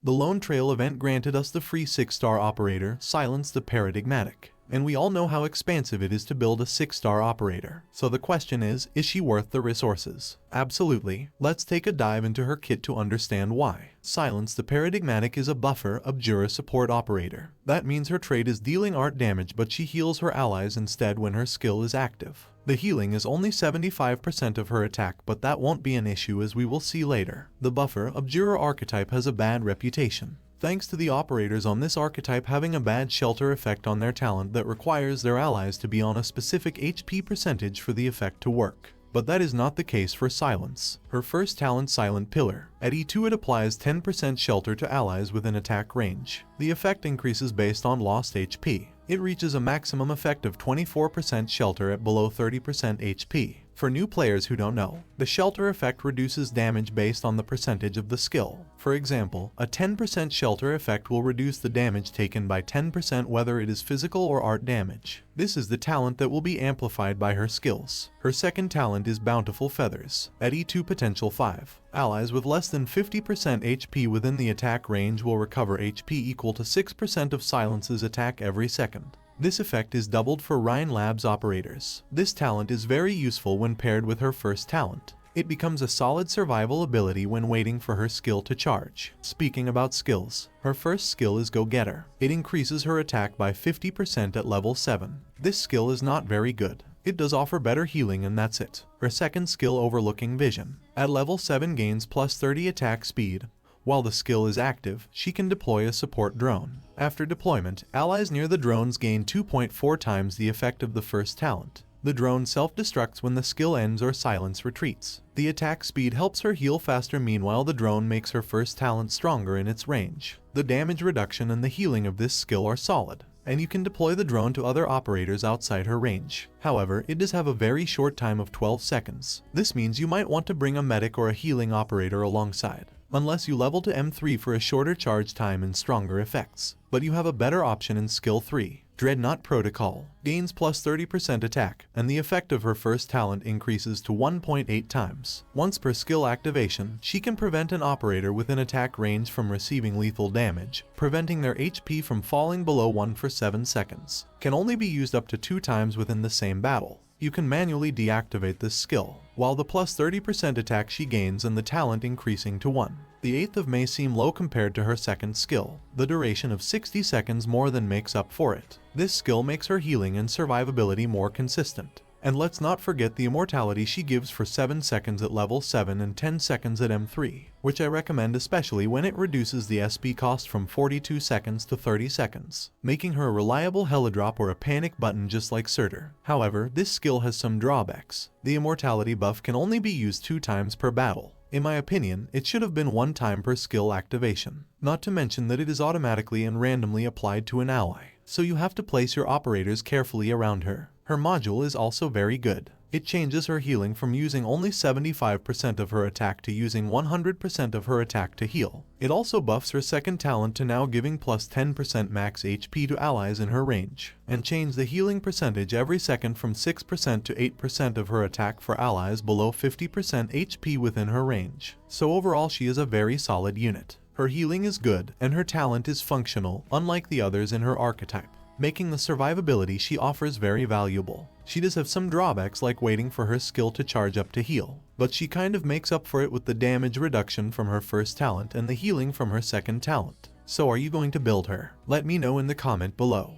The Lone Trail event granted us the free 6-star operator, Silence the Paradigmatic. And we all know how expansive it is to build a 6-star operator. So the question is she worth the resources? Absolutely. Let's take a dive into her kit to understand why. Silence the Paradigmatic is a buffer, abjure support operator. That means her trait is dealing art damage, but she heals her allies instead when her skill is active. The healing is only 75% of her attack, but that won't be an issue as we will see later. The buffer, abjure archetype has a bad reputation, thanks to the operators on this archetype having a bad shelter effect on their talent that requires their allies to be on a specific HP percentage for the effect to work. But that is not the case for Silence. Her first talent, Silent Pillar. At E2 it applies 10% shelter to allies within attack range. The effect increases based on lost HP. It reaches a maximum effect of 24% shelter at below 30% HP. For new players who don't know, the shelter effect reduces damage based on the percentage of the skill. For example, a 10% shelter effect will reduce the damage taken by 10% whether it is physical or art damage. This is the talent that will be amplified by her skills. Her second talent is Bountiful Feathers. At E2 potential 5. Allies with less than 50% HP within the attack range will recover HP equal to 6% of Silence's attack every second. This effect is doubled for Rhine Labs operators. This talent is very useful when paired with her first talent. It becomes a solid survival ability when waiting for her skill to charge. Speaking about skills, her first skill is Go Getter. It increases her attack by 50% at level 7. This skill is not very good. It does offer better healing and that's it. Her second skill, Overlooking Vision. At level 7 gains plus 30 attack speed. While the skill is active, she can deploy a support drone. After deployment, allies near the drones gain 2.4 times the effect of the first talent. The drone self-destructs when the skill ends or Silence retreats. The attack speed helps her heal faster, meanwhile the drone makes her first talent stronger in its range. The damage reduction and the healing of this skill are solid, and you can deploy the drone to other operators outside her range. However, it does have a very short time of 12 seconds. This means you might want to bring a medic or a healing operator alongside, unless you level to M3 for a shorter charge time and stronger effects. But you have a better option in skill 3. Dreadnought Protocol. Gains plus 30% attack, and the effect of her first talent increases to 1.8 times. Once per skill activation, she can prevent an operator within attack range from receiving lethal damage, preventing their HP from falling below 1 for 7 seconds. Can only be used up to 2 times within the same battle. You can manually deactivate this skill, while the plus 30% attack she gains and the talent increasing to 1. The 8th of May seem low compared to her second skill. The duration of 60 seconds more than makes up for it. This skill makes her healing and survivability more consistent. And let's not forget the immortality she gives for 7 seconds at level 7 and 10 seconds at M3, which I recommend especially when it reduces the SP cost from 42 seconds to 30 seconds, making her a reliable Helidrop or a panic button just like Surtur. However, this skill has some drawbacks. The immortality buff can only be used 2 times per battle. In my opinion, it should have been 1 time per skill activation. Not to mention that it is automatically and randomly applied to an ally, so you have to place your operators carefully around her. Her module is also very good. It changes her healing from using only 75% of her attack to using 100% of her attack to heal. It also buffs her second talent to now giving plus 10% max HP to allies in her range, and change the healing percentage every second from 6% to 8% of her attack for allies below 50% HP within her range. So overall she is a very solid unit. Her healing is good, and her talent is functional, unlike the others in her archetype, making the survivability she offers very valuable. She does have some drawbacks like waiting for her skill to charge up to heal, but she kind of makes up for it with the damage reduction from her first talent and the healing from her second talent. So are you going to build her? Let me know in the comment below.